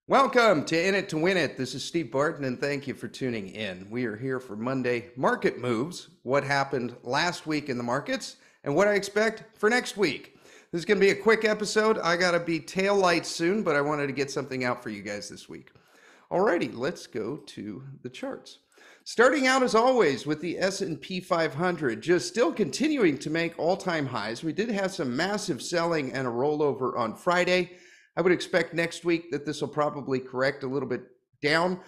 Welcome to In It to Win It. This is Steve Barton, and thank you for tuning in. We are here for Monday Market Moves, what happened last week in the markets, and what I expect for next week. This is going to be a quick episode. I got to be tail light soon, but I wanted to get something out for you guys this week. Alrighty, let's go to the charts. Starting out as always with the S&P 500, just still continuing to make all-time highs. We did have some massive selling and a rollover on Friday. I would expect next week that this will probably correct a little bit down.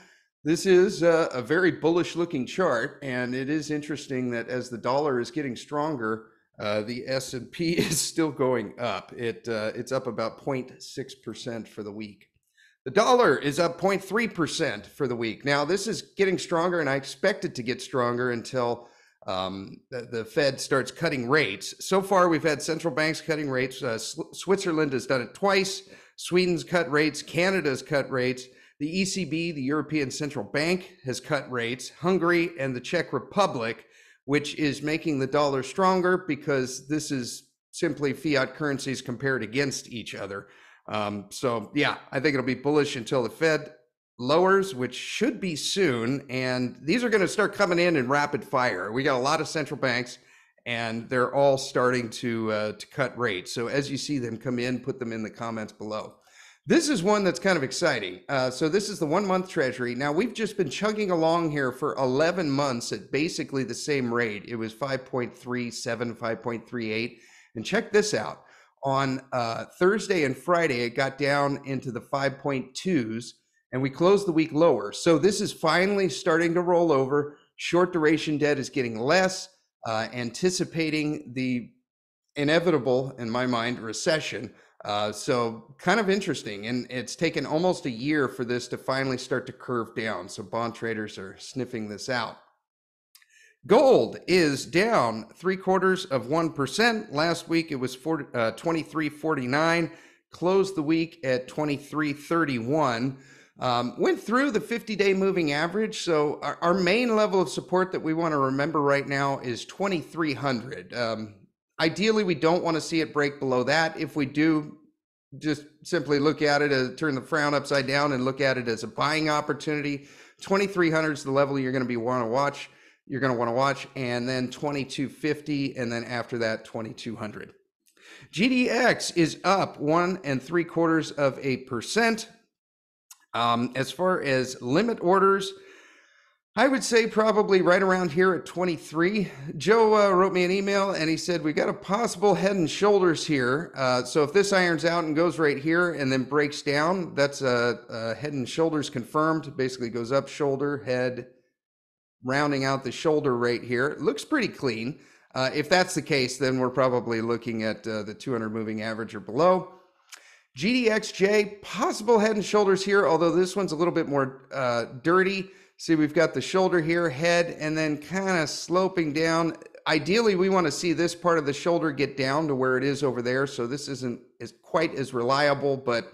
This is a very bullish looking chart, and it is interesting that as the dollar is getting stronger, the S&P is still going up. It's up about 0.6% for the week. The dollar is up 0.3% for the week. Now, this is getting stronger, and I expect it to get stronger until the Fed starts cutting rates. So far, we've had central banks cutting rates. Switzerland has done it twice. Sweden's cut rates. Canada's cut rates. The ECB, the European Central Bank, has cut rates. Hungary and the Czech Republic, which is making the dollar stronger because this is simply fiat currencies compared against each other. So yeah, I think it'll be bullish until the Fed lowers, which should be soon. And these are going to start coming in rapid fire. We got a lot of central banks, and they're all starting to cut rates. So as you see them come in, put them in the comments below. This is one that's kind of exciting. So this is the 1 month treasury. Now we've just been chugging along here for 11 months at basically the same rate. It was 5.37, 5.38. And check this out. On Thursday and Friday, it got down into the 5.2s, and we closed the week lower. So this is finally starting to roll over. Short duration debt is getting less, anticipating the inevitable, in my mind, recession. So kind of interesting. And it's taken almost a year for this to finally start to curve down. So bond traders are sniffing this out. Gold is down 0.75%. Last week it was 23.49. Closed the week at 23.31. Went through the 50-day moving average. So our main level of support that we want to remember right now is 2,300. Ideally, we don't want to see it break below that. If we do, just simply look at it as turn the frown upside down and look at it as a buying opportunity. 2,300 is the level you're going to want to watch. You're going to want to watch, and then 2250, and then after that 2200. GDX is up 1.75%. As far as limit orders, I would say probably right around here at 23. Joe wrote me an email and he said, we got a possible head and shoulders here. So if this irons out and goes right here and then breaks down, that's a head and shoulders confirmed. Basically goes up, shoulder, head, rounding out the shoulder right here. It looks pretty clean. If that's the case, then we're probably looking at the 200 moving average or below. GDXJ, possible head and shoulders here, although this one's a little bit more dirty. See, we've got the shoulder here, head, and then kind of sloping down. Ideally, we want to see this part of the shoulder get down to where it is over there. So this isn't quite as reliable, but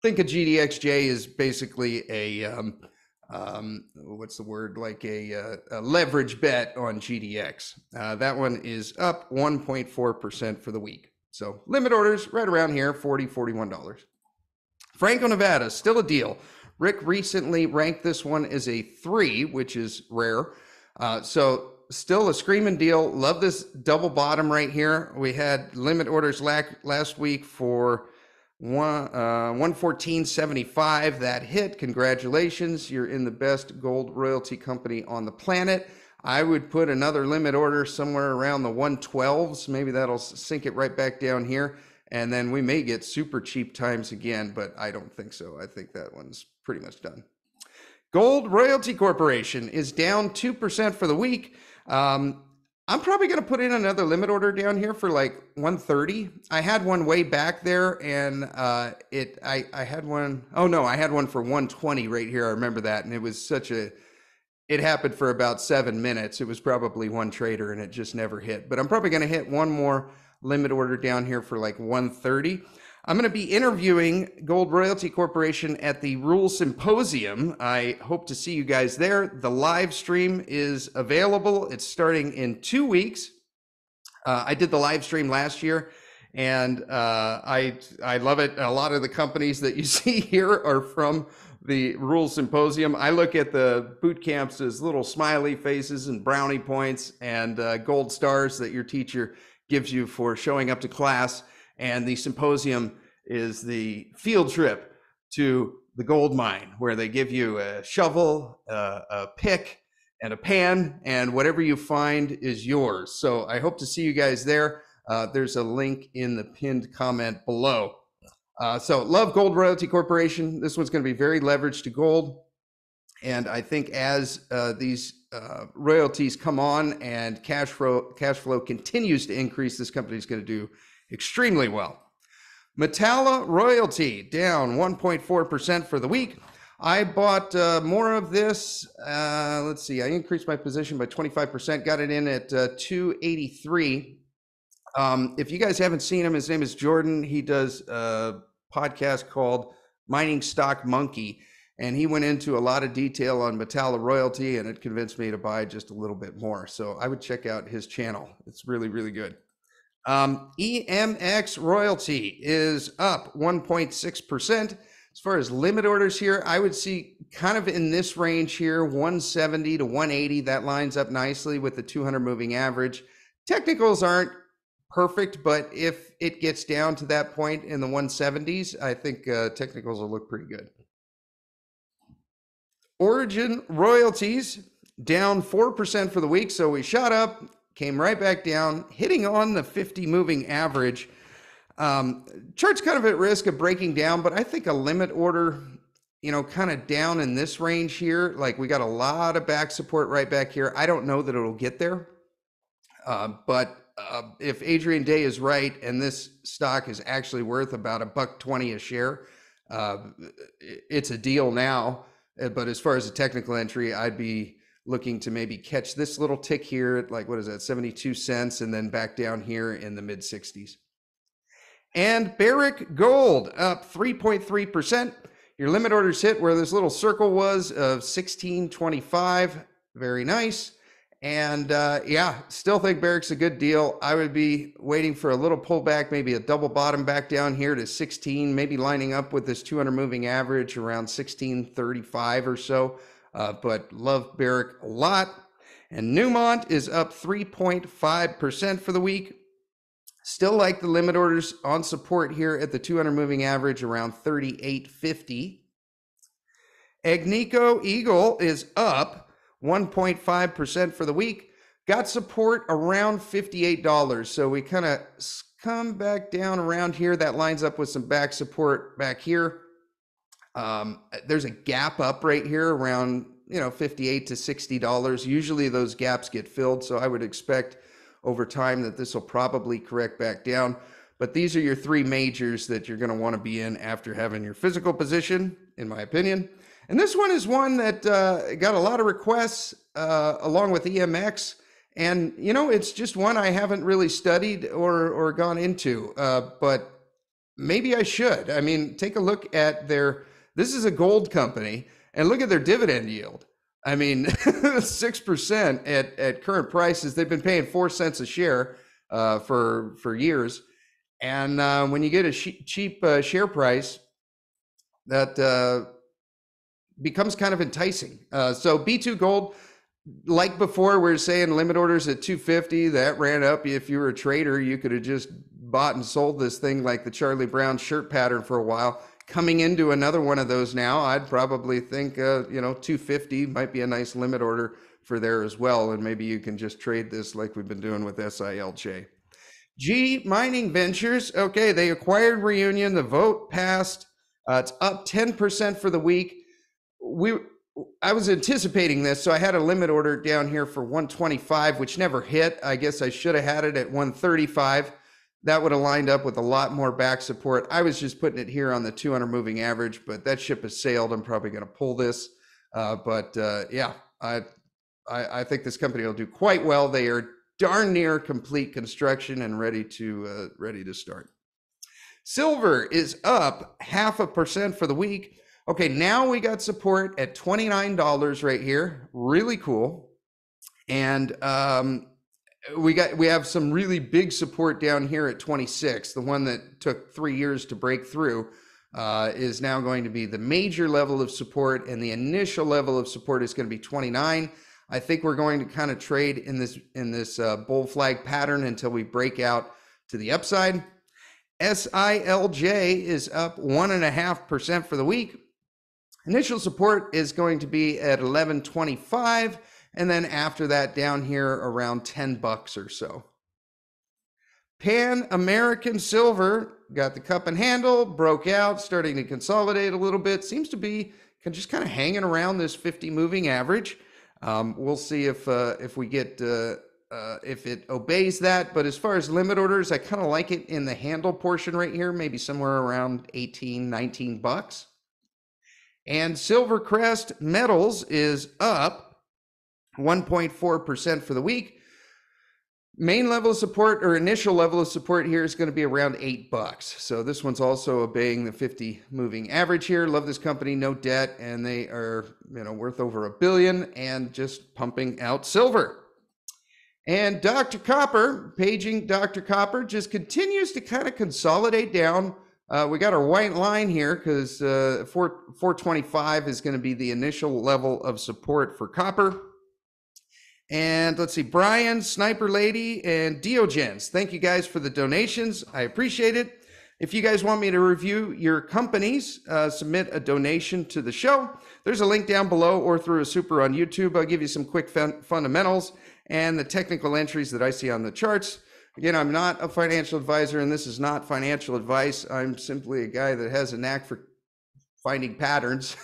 think of GDXJ as basically a, what's the word, like a leverage bet on GDX. That one is up 1.4% for the week. So limit orders right around here, $40, $41. Franco-Nevada, still a deal. Rick recently ranked this one as a 3, which is rare. So still a screaming deal. Love this double bottom right here. We had limit orders last week for 114.75. That hit. Congratulations. You're in the best gold royalty company on the planet. I would put another limit order somewhere around the 112s. Maybe that'll sink it right back down here. And then we may get super cheap times again, but I don't think so. I think that one's pretty much done. Gold Royalty Corporation is down 2% for the week. I'm probably going to put in another limit order down here for like 130. I had one way back there, and I had one. Oh no, I had one for 120 right here. I remember that, and it was it happened for about 7 minutes. It was probably one trader, and it just never hit. But I'm probably going to hit one more limit order down here for like 130. I'm going to be interviewing Gold Royalty Corporation at the Rule Symposium. I hope to see you guys there. The live stream is available. It's starting in 2 weeks. I did the live stream last year, And I love it. A lot of the companies that you see here are from the Rules Symposium. I look at the boot camps as little smiley faces and brownie points and gold stars that your teacher gives you for showing up to class. And the symposium is the field trip to the gold mine, where they give you a shovel, a pick, and a pan, and whatever you find is yours. So I hope to see you guys there. There's a link in the pinned comment below. So love Gold Royalty Corporation. This one's going to be very leveraged to gold. And I think as these royalties come on and cash flow continues to increase, this company is going to do extremely well. Metalla Royalty down 1.4% for the week. I bought more of this. Let's see, I increased my position by 25%, got it in at 283. If you guys haven't seen him, his name is Jordan. He does a podcast called Mining Stock Monkey, and he went into a lot of detail on Metalla Royalty, and it convinced me to buy just a little bit more. So I would check out his channel. It's really, really good. EMX Royalty is up 1.6%. As far as limit orders here, I would see kind of in this range here, 170 to 180. That lines up nicely with the 200 moving average. Technicals aren't perfect, but if it gets down to that point in the 170s, I think technicals will look pretty good. Origin Royalties down 4% for the week. So we shot up, came right back down, hitting on the 50 moving average. Chart's kind of at risk of breaking down, but I think a limit order, you know, kind of down in this range here, like we got a lot of back support right back here. I don't know that it'll get there, but if Adrian Day is right and this stock is actually worth about $1.20 a share, it's a deal now. But as far as a technical entry, I'd be looking to maybe catch this little tick here at, like, what is that, 72 cents, and then back down here in the mid 60s. And Barrick Gold up 3.3%. Your limit orders hit where this little circle was of 1625. Very nice. And yeah, still think Barrick's a good deal. I would be waiting for a little pullback, maybe a double bottom back down here to 16, maybe lining up with this 200 moving average around 1635 or so. But love Barrick a lot. And Newmont is up 3.5% for the week. Still like the limit orders on support here at the 200 moving average around 38.50. Agnico Eagle is up 1.5% for the week. Got support around $58. So we kind of come back down around here. That lines up with some back support back here. There's a gap up right here around, you know, $58 to $60. Usually those gaps get filled. So I would expect over time that this will probably correct back down. But these are your three majors that you're going to want to be in after having your physical position, in my opinion. And this one is one that got a lot of requests along with EMX. And, you know, it's just one I haven't really studied or gone into, but maybe I should. I mean, take a look at this is a gold company, and look at their dividend yield. I mean, 6% at current prices. They've been paying 4 cents a share for years. And when you get a cheap share price, that becomes kind of enticing. So B2 Gold, like before, we're saying limit orders at 250. That ran up. If you were a trader, you could have just bought and sold this thing like the Charlie Brown shirt pattern for a while. Coming into another one of those now, I'd probably think, you know, 250 might be a nice limit order for there as well. And maybe you can just trade this like we've been doing with SILJ. G Mining Ventures, okay, they acquired Reunion. The vote passed. It's up 10% for the week. I was anticipating this, so I had a limit order down here for 125, which never hit. I guess I should have had it at 135. That would have lined up with a lot more back support. I was just putting it here on the 200 moving average, but that ship has sailed. I'm probably going to pull this. Yeah, I think this company will do quite well. They are darn near complete construction and ready to start. Silver is up 0.5% for the week. Okay, now we got support at $29 right here. Really cool. And we have some really big support down here at 26. The one that took 3 years to break through is now going to be the major level of support, and the initial level of support is going to be 29. I think we're going to kind of trade in this bull flag pattern until we break out to the upside. SILJ is up 1.5% for the week. Initial support is going to be at 11.25, and then after that down here around 10 bucks or so. Pan American Silver got the cup and handle, broke out, starting to consolidate a little bit. Seems to be just kind of hanging around this 50 moving average. We'll see if we get if it obeys that. But as far as limit orders, I kind of like it in the handle portion right here, maybe somewhere around 18, 19 bucks. And Silvercrest Metals is up 1.4% for the week. Main level of support, or initial level of support here, is going to be around 8 bucks. So this one's also obeying the 50 moving average here. Love this company, no debt, and they are worth over $1 billion and just pumping out silver. And Dr. Copper, paging Dr. Copper, just continues to kind of consolidate down. We got our white line here because 425 is going to be the initial level of support for copper. And let's see, Brian, Sniper Lady, and Diogens. Thank you guys for the donations. I appreciate it. If you guys want me to review your companies, submit a donation to the show. There's a link down below or through a super on YouTube. I'll give you some quick fundamentals and the technical entries that I see on the charts. Again, I'm not a financial advisor, and this is not financial advice. I'm simply a guy that has a knack for finding patterns,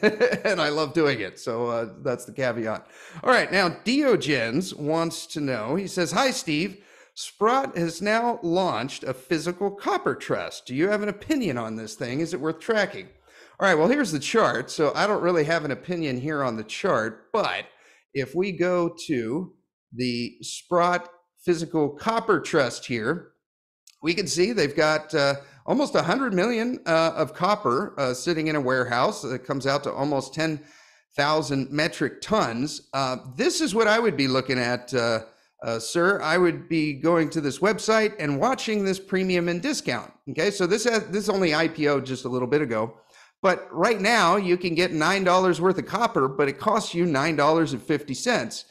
and I love doing it. So that's the caveat. All right, now Diogens wants to know, he says, "Hi, Steve. Sprott has now launched a physical copper trust. Do you have an opinion on this thing? Is it worth tracking?" All right, well, here's the chart. So I don't really have an opinion here on the chart, but if we go to the Sprott Physical Copper Trust here, we can see they've got almost 100 million of copper sitting in a warehouse that comes out to almost 10,000 metric tons. This is what I would be looking at, sir. I would be going to this website and watching this premium and discount. Okay, so this only IPO'd just a little bit ago, but right now you can get $9 worth of copper, but it costs you $9.50.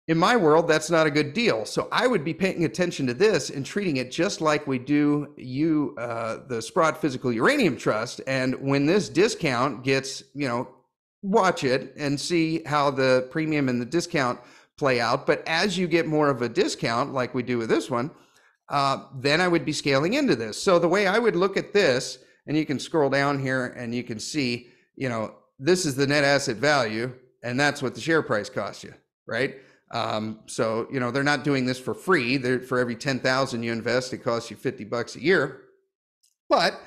In my world, that's not a good deal. So I would be paying attention to this and treating it just like we do the Sprott Physical Uranium Trust. And when this discount gets, watch it and see how the premium and the discount play out. But as you get more of a discount, like we do with this one, then I would be scaling into this. So the way I would look at this, and you can scroll down here and you can see, this is the net asset value, and that's what the share price costs you, right? So, they're not doing this for free. For every 10,000 you invest, it costs you 50 bucks a year. But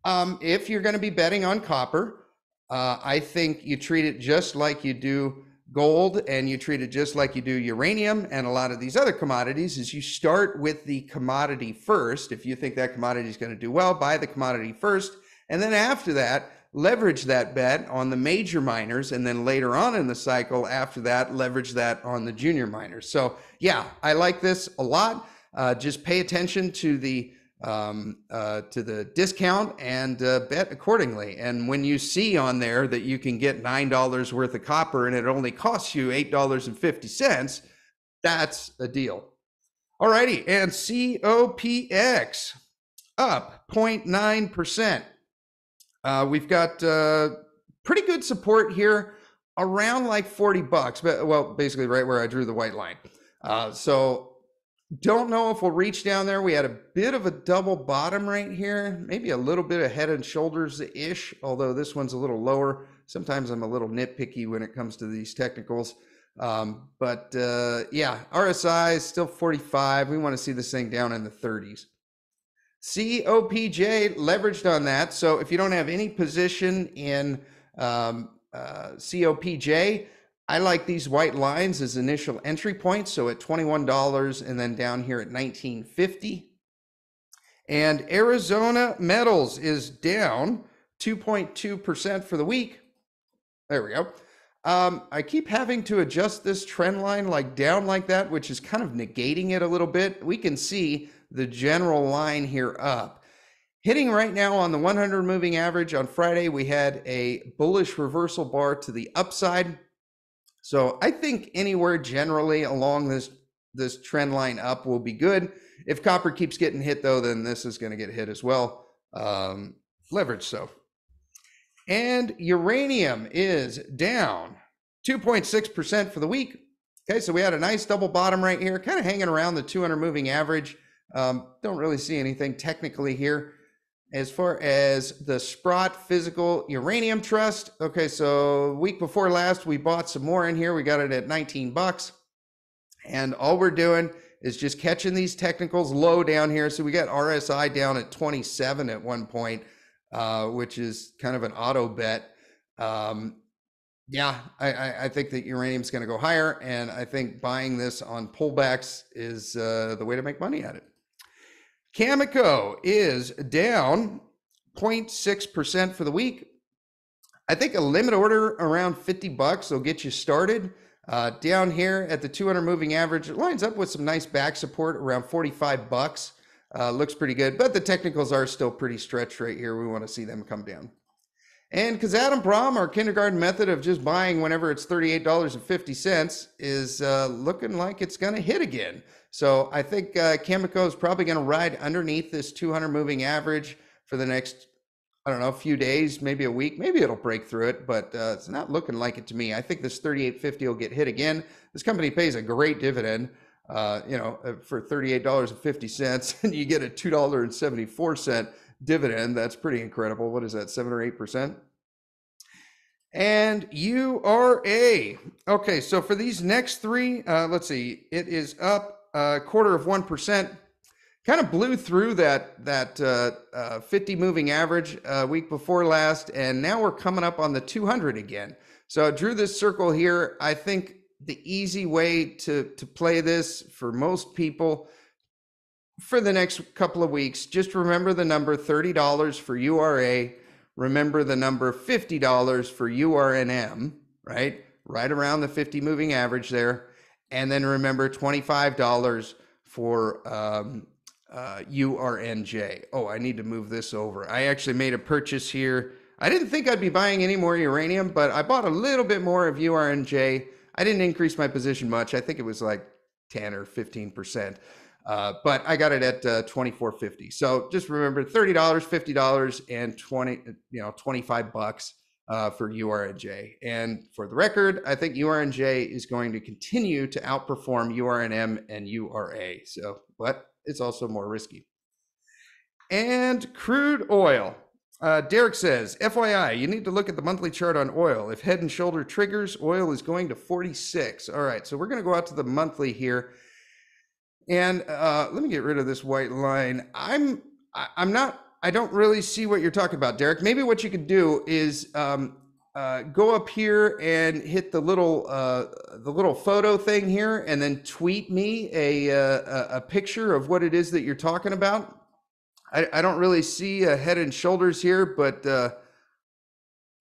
if you're going to be betting on copper, I think you treat it just like you do gold, and you treat it just like you do uranium and a lot of these other commodities. Is you start with the commodity first. If you think that commodity is going to do well, buy the commodity first, and then after that, leverage that bet on the major miners, and then later on in the cycle after that, leverage that on the junior miners. So yeah, I like this a lot. Just pay attention to the discount and bet accordingly. And when you see on there that you can get $9 worth of copper and it only costs you $8.50, that's a deal. All righty, and COPX up 0.9%. We've got pretty good support here around like 40 bucks, but well, basically right where I drew the white line. So don't know if we'll reach down there. We had a bit of a double bottom right here, maybe a little bit of head and shoulders-ish, although this one's a little lower. Sometimes I'm a little nitpicky when it comes to these technicals. But yeah, RSI is still 45. We want to see this thing down in the 30s. COPJ leveraged on that. So if you don't have any position in COPJ, I like these white lines as initial entry points. So at $21 and then down here at $19.50. And Arizona Metals is down 2.2% for the week. There we go. I keep having to adjust this trend line like down like that, which is kind of negating it a little bit. We can see the general line here up. Hitting right now on the 100 moving average on Friday, we had a bullish reversal bar to the upside. So I think anywhere generally along this trend line up will be good. If copper keeps getting hit though, then this is going to get hit as well. Leverage so. And uranium is down 2.6% for the week. Okay, so we had a nice double bottom right here, kind of hanging around the 200 moving average. Don't really see anything technically here. As far as the Sprott Physical Uranium Trust, okay, so week before last, we bought some more in here. We got it at 19 bucks. And all we're doing is just catching these technicals low down here. So we got RSI down at 27 at one point, which is kind of an auto bet. Yeah, I think that uranium is going to go higher, and I think buying this on pullbacks is the way to make money at it. Cameco is down 0.6% for the week. I think a limit order around 50 bucks will get you started. Down here at the 200 moving average, it lines up with some nice back support around 45 bucks. Looks pretty good, but the technicals are still pretty stretched right here. We want to see them come down. And Kazatomprom, our kindergarten method of just buying whenever it's $38.50, is looking like it's going to hit again. So I think Cameco is probably going to ride underneath this 200 moving average for the next, I don't know, a few days, maybe a week. Maybe it'll break through it, but it's not looking like it to me. I think this 38.50 will get hit again. This company pays a great dividend, for $38.50, and you get a $2.74 dividend. That's pretty incredible. What is that, 7 or 8%? And URA. Okay, so for these next three, let's see, it is up a 1/4%. Kind of blew through that 50 moving average week before last, and now we're coming up on the 200 again. So I drew this circle here. I think the easy way to play this for most people for the next couple of weeks, just remember the number $30 for URA. Remember the number $50 for URNM, right? Right around the 50 moving average there. And then remember $25 for URNJ. Oh, I need to move this over. I actually made a purchase here. I didn't think I'd be buying any more uranium, but I bought a little bit more of URNJ. I didn't increase my position much. I think it was like 10 or 15%. But I got it at $24.50. So just remember $30, $50, and 25 bucks for URNJ. And for the record, I think URNJ is going to continue to outperform URNM and URA. So, but it's also more risky. And crude oil. Derek says, FYI, you need to look at the monthly chart on oil. If head and shoulder triggers, oil is going to 46. All right, so we're going to go out to the monthly here. And let me get rid of this white line. I don't really see what you're talking about, Derek. Maybe what you could do is go up here and hit the little photo thing here, and then tweet me a picture of what it is that you're talking about. I don't really see a head and shoulders here, but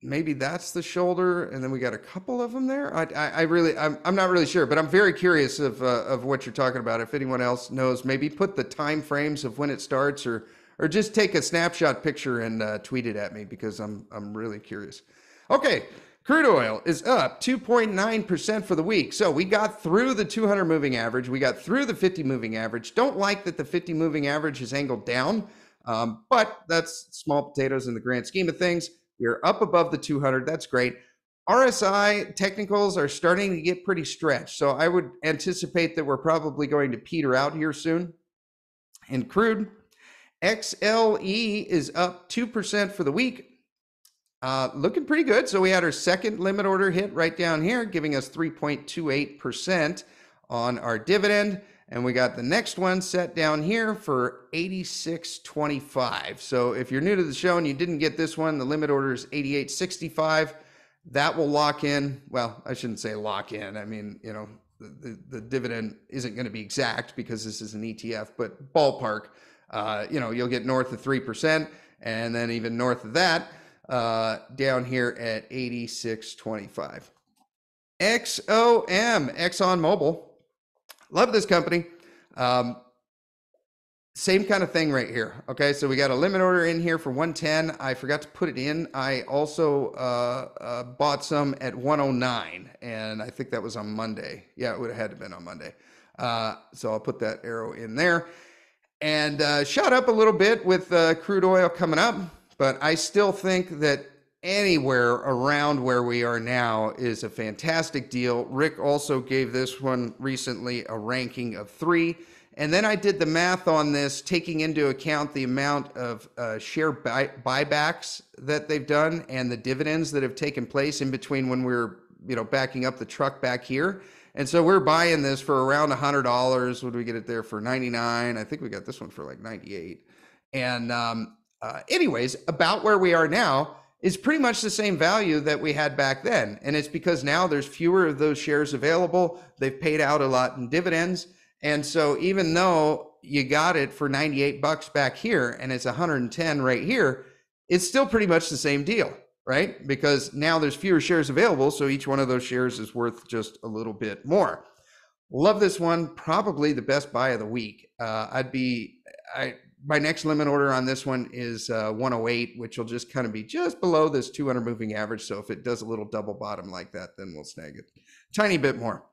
maybe that's the shoulder, and then we got a couple of them there. I'm not really sure, but I'm very curious of what you're talking about. If anyone else knows, maybe put the time frames of when it starts, or just take a snapshot picture and tweet it at me, because I'm really curious. Okay, crude oil is up 2.9% for the week. So we got through the 200 moving average. We got through the 50 moving average. Don't like that the 50 moving average is angled down, but that's small potatoes in the grand scheme of things. We're up above the 200. That's great. RSI technicals are starting to get pretty stretched. So I would anticipate that we're probably going to peter out here soon. In crude, XLE is up 2% for the week. Looking pretty good. So we had our second limit order hit right down here, giving us 3.28% on our dividend. And we got the next one set down here for 86.25. So if you're new to the show and you didn't get this one, the limit order is 88.65. That will lock in. Well, I shouldn't say lock in. I mean, the dividend isn't going to be exact because this is an ETF, but ballpark, you'll get north of 3%, and then even north of that, down here at 86.25. XOM, ExxonMobil. Love this company. Same kind of thing right here. Okay, so we got a limit order in here for 110. I forgot to put it in. I also bought some at 109, and I think that was on Monday. Yeah, it would have had to been on Monday. So I'll put that arrow in there. And shot up a little bit with crude oil coming up, but I still think that anywhere around where we are now is a fantastic deal. Rick also gave this one recently a ranking of 3. And then I did the math on this, taking into account the amount of share buybacks that they've done and the dividends that have taken place in between when we're, backing up the truck back here. And so we're buying this for around $100. Would we get it there for 99? I think we got this one for like 98. And anyways, about where we are now is pretty much the same value that we had back then. And it's because now there's fewer of those shares available. They've paid out a lot in dividends. And so even though you got it for 98 bucks back here and it's 110 right here, it's still pretty much the same deal, right? Because now there's fewer shares available. So each one of those shares is worth just a little bit more. Love this one. Probably the best buy of the week. My next limit order on this one is 108, which will just kind of be just below this 200 moving average. So if it does a little double bottom like that, then we'll snag it tiny bit more.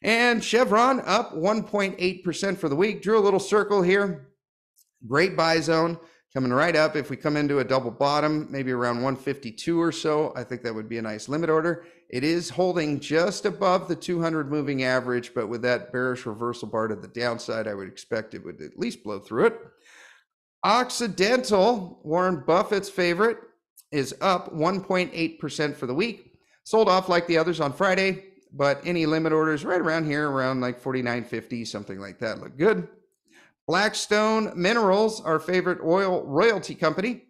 And Chevron up 1.8% for the week. Drew a little circle here. Great buy zone coming right up. If we come into a double bottom, maybe around 152 or so, I think that would be a nice limit order. It is holding just above the 200 moving average, but with that bearish reversal bar to the downside, I would expect it would at least blow through it. Occidental, Warren Buffett's favorite, is up 1.8% for the week. Sold off like the others on Friday, but any limit orders right around here, around like 49.50, something like that, look good. Blackstone Minerals, our favorite oil royalty company.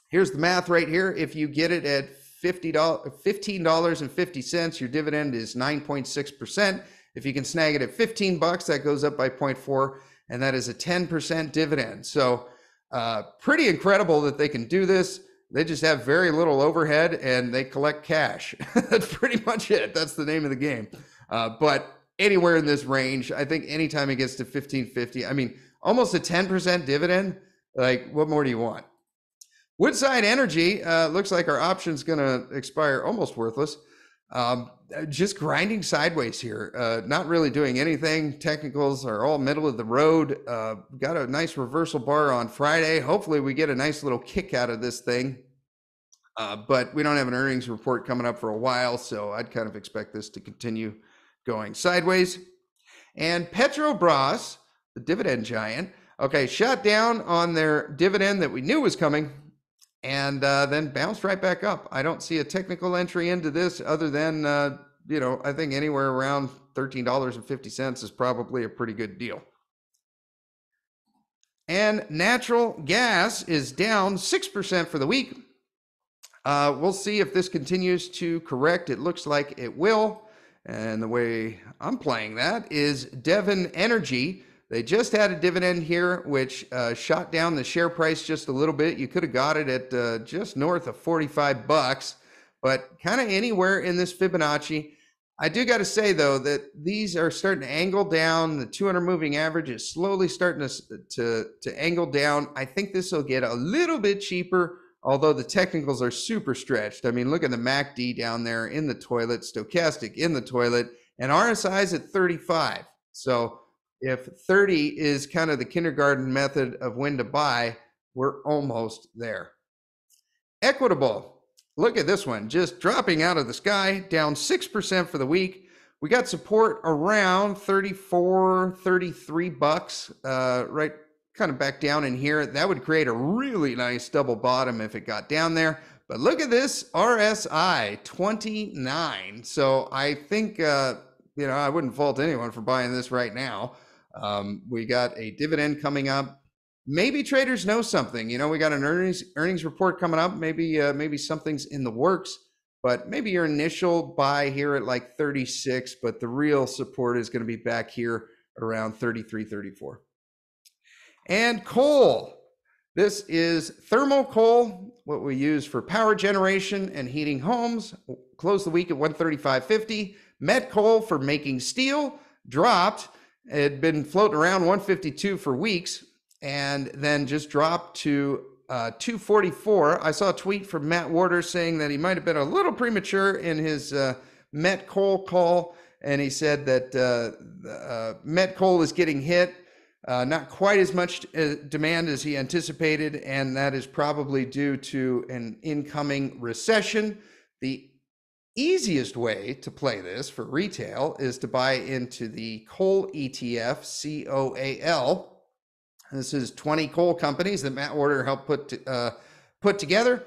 Here's the math right here. If you get it at $15.50, your dividend is 9.6%. If you can snag it at 15 bucks, that goes up by 0.4, and that is a 10% dividend. So pretty incredible that they can do this. They just have very little overhead and they collect cash. That's pretty much it. That's the name of the game. But anywhere in this range, I think anytime it gets to 15.50, I mean, almost a 10% dividend, like what more do you want? Woodside Energy, looks like our option's gonna expire almost worthless. Just grinding sideways here, not really doing anything. Technicals are all middle of the road. Got a nice reversal bar on Friday. Hopefully we get a nice little kick out of this thing. But we don't have an earnings report coming up for a while, so I'd kind of expect this to continue going sideways. And Petrobras, the dividend giant, okay, shut down on their dividend that we knew was coming, and then bounced right back up. I don't see a technical entry into this other than, I think anywhere around $13.50 is probably a pretty good deal. And natural gas is down 6% for the week. We'll see if this continues to correct. It looks like it will. And the way I'm playing that is Devon Energy. They just had a dividend here, which shot down the share price just a little bit. You could have got it at just north of 45 bucks, but kind of anywhere in this Fibonacci. I do got to say, though, that these are starting to angle down. The 200 moving average is slowly starting to angle down. I think this will get a little bit cheaper, although the technicals are super stretched. I mean, look at the MACD down there in the toilet, stochastic in the toilet, and RSI is at 35. So if 30 is kind of the kindergarten method of when to buy, we're almost there. Equitable, look at this one, just dropping out of the sky, down 6% for the week. We got support around 34, 33 bucks, right kind of back down in here. That would create a really nice double bottom if it got down there. But look at this RSI, 29. So I think, I wouldn't fault anyone for buying this right now. We got a dividend coming up. Maybe traders know something. We got an earnings report coming up. Maybe something's in the works, but maybe your initial buy here at like 36, but the real support is going to be back here around 33, 34. And coal. This is thermal coal, what we use for power generation and heating homes. Closed the week at 135.50. Met coal for making steel dropped. It had been floating around 152 for weeks and then just dropped to 244. I saw a tweet from Matt Warder saying that he might have been a little premature in his met coal call, and he said that met coal is getting hit. Not quite as much demand as he anticipated, and that is probably due to an incoming recession. The easiest way to play this for retail is to buy into the coal ETF, COAL. This is 20 coal companies that Matt Warder helped put together.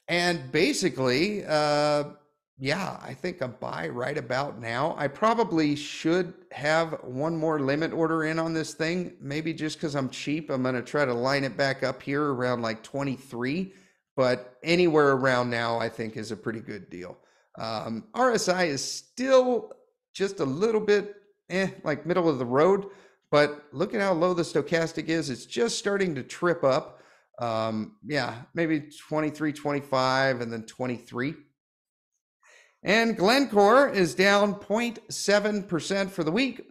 And basically, yeah, I think a buy right about now. I probably should have one more limit order in on this thing, maybe just because I'm cheap. I'm going to try to line it back up here around like 23, but anywhere around now I think is a pretty good deal. RSI is still just a little bit like middle of the road, but look at how low the stochastic is. It's just starting to trip up. Yeah, maybe 23, 25, and then 23. And Glencore is down 0.7% for the week.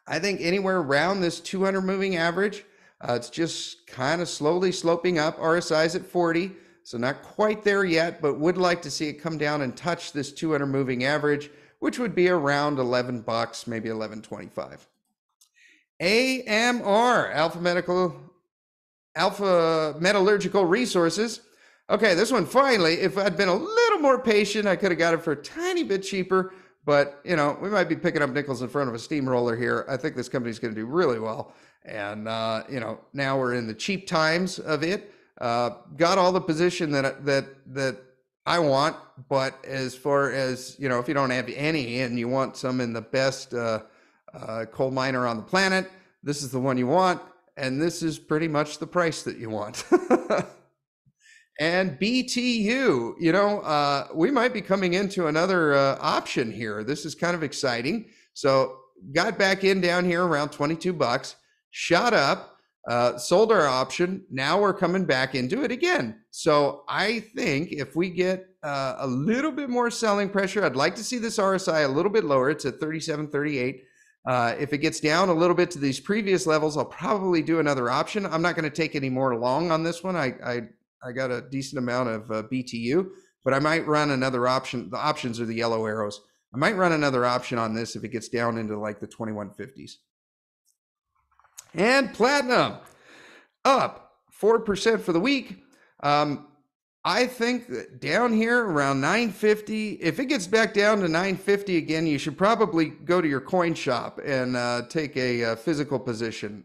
I think anywhere around this 200 moving average. It's just kind of slowly sloping up. RSI is at 40, so not quite there yet, but would like to see it come down and touch this 200 moving average, which would be around 11 bucks, maybe 11.25. AMR, Alpha Metallurgical Resources. Okay, this one finally, if I'd been a little more patient, I could have got it for a tiny bit cheaper, but you know, we might be picking up nickels in front of a steamroller here. I think this company's going to do really well. And you know, now we're in the cheap times of it. Got all the position that I want, but as far as, you know, if you don't have any and you want some in the best coal miner on the planet, this is the one you want, and this is pretty much the price that you want. And BTU, you know, we might be coming into another option here. This is kind of exciting. So got back in down here around 22 bucks, shot up, sold our option. Now we're coming back into it again. So I think if we get a little bit more selling pressure, I'd like to see this RSI a little bit lower. It's at 37.38. If it gets down a little bit to these previous levels, I'll probably do another option. I'm not going to take any more long on this one. I got a decent amount of BTU, but I might run another option. The options are the yellow arrows. I might run another option on this if it gets down into like the 2150s. And platinum up 4% for the week. I think that down here around 950, if it gets back down to 950 again, you should probably go to your coin shop and take a physical position.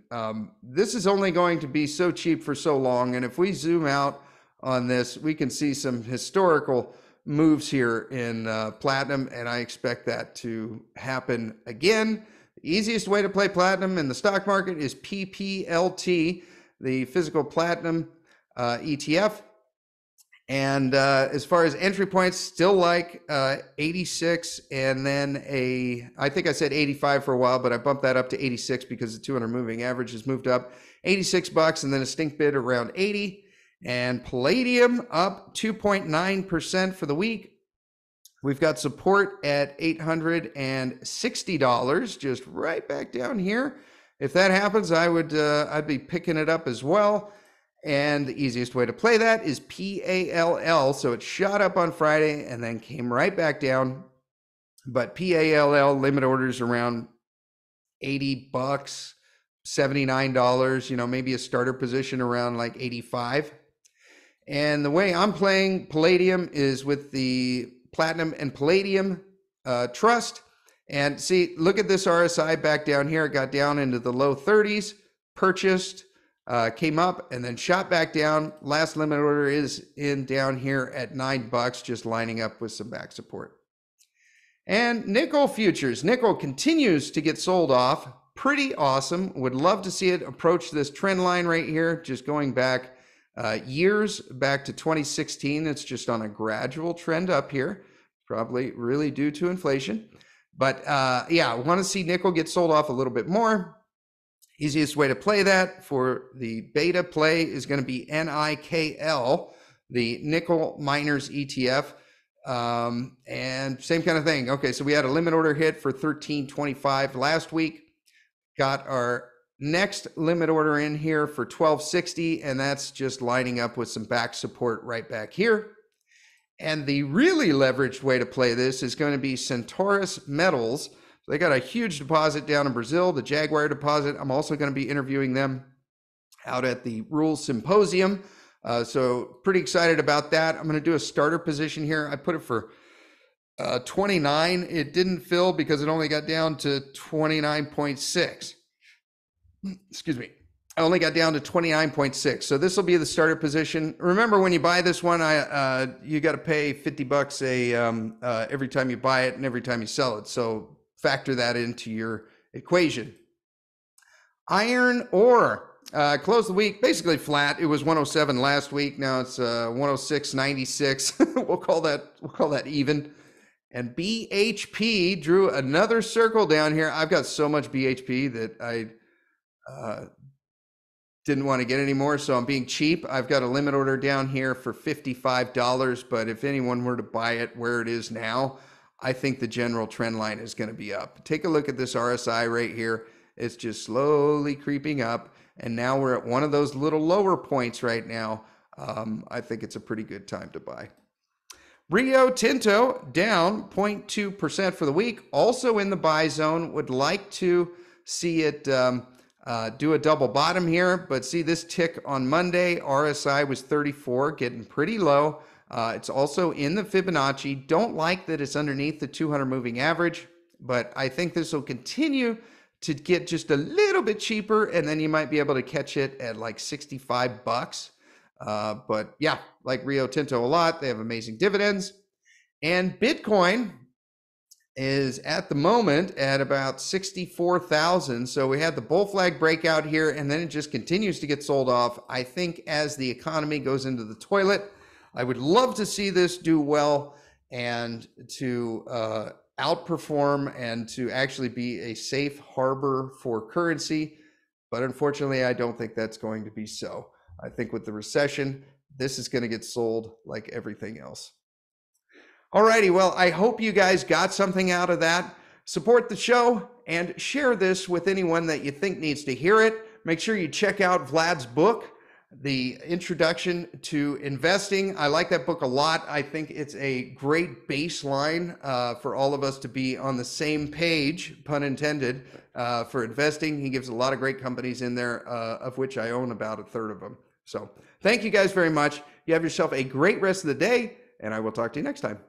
This is only going to be so cheap for so long. And if we zoom out on this, we can see some historical moves here in platinum, and I expect that to happen again. The easiest way to play platinum in the stock market is PPLT, the physical platinum ETF. And as far as entry points, still like 86, and then I think I said 85 for a while, but I bumped that up to 86 because the 200 moving average has moved up. 86 bucks, and then a stink bid around 80. And Palladium up 2.9% for the week. We've got support at $860, just right back down here. If that happens, I'd be picking it up as well. And the easiest way to play that is PALL. So it shot up on Friday and then came right back down. But PALL limit orders around 80 bucks, $79, you know, maybe a starter position around like 85. And the way I'm playing Palladium is with the Platinum and Palladium Trust. And see, look at this RSI back down here. It got down into the low 30s, purchased, came up and then shot back down. Last limit order is in down here at 9 bucks, just lining up with some back support. And nickel futures. Nickel continues to get sold off. Pretty awesome. Would love to see it approach this trend line right here, just going back years, back to 2016. It's just on a gradual trend up here, probably really due to inflation. But yeah, I want to see nickel get sold off a little bit more. Easiest way to play that for the beta play is going to be NIKL, the nickel miners ETF. And same kind of thing. Okay, so we had a limit order hit for 13.25 last week. Got our next limit order in here for 12.60, and that's just lining up with some back support right back here. And the really leveraged way to play this is going to be Centaurus Metals. They got a huge deposit down in Brazil, the Jaguar deposit. I'm also going to be interviewing them out at the Rules Symposium. So pretty excited about that. I'm going to do a starter position here. I put it for 29. It didn't fill because it only got down to 29.6. Excuse me. I only got down to 29.6. So this will be the starter position. Remember, when you buy this one, you got to pay $50 every time you buy it and every time you sell it. So factor that into your equation. Iron ore closed the week basically flat. It was 107 last week. Now it's 106.96. We'll call that even. And BHP drew another circle down here. I've got so much BHP that I didn't want to get any more, so I'm being cheap. I've got a limit order down here for $55, but if anyone were to buy it where it is now, I think the general trend line is going to be up. Take a look at this RSI right here. It's just slowly creeping up, and now we're at one of those little lower points right now. I think it's a pretty good time to buy. Rio Tinto down 0.2% for the week, also in the buy zone. Would like to see it do a double bottom here, but see this tick on Monday. RSI was 34, getting pretty low. It's also in the Fibonacci. Don't like that it's underneath the 200 moving average, but I think this will continue to get just a little bit cheaper, and then you might be able to catch it at like 65 bucks. But yeah, like Rio Tinto a lot. They have amazing dividends. And Bitcoin is at the moment at about 64,000. So we had the bull flag breakout here, and then it just continues to get sold off. I think as the economy goes into the toilet, I would love to see this do well and to outperform and to actually be a safe harbor for currency. But unfortunately, I don't think that's going to be so. I think with the recession, this is going to get sold like everything else. Alrighty, well, I hope you guys got something out of that. Support the show and share this with anyone that you think needs to hear it. Make sure you check out Vlad's book, The Introduction to Investing. I like that book a lot. I think it's a great baseline for all of us to be on the same page, pun intended, for investing. He gives a lot of great companies in there, of which I own about a third of them. So thank you guys very much. You have yourself a great rest of the day, and I will talk to you next time.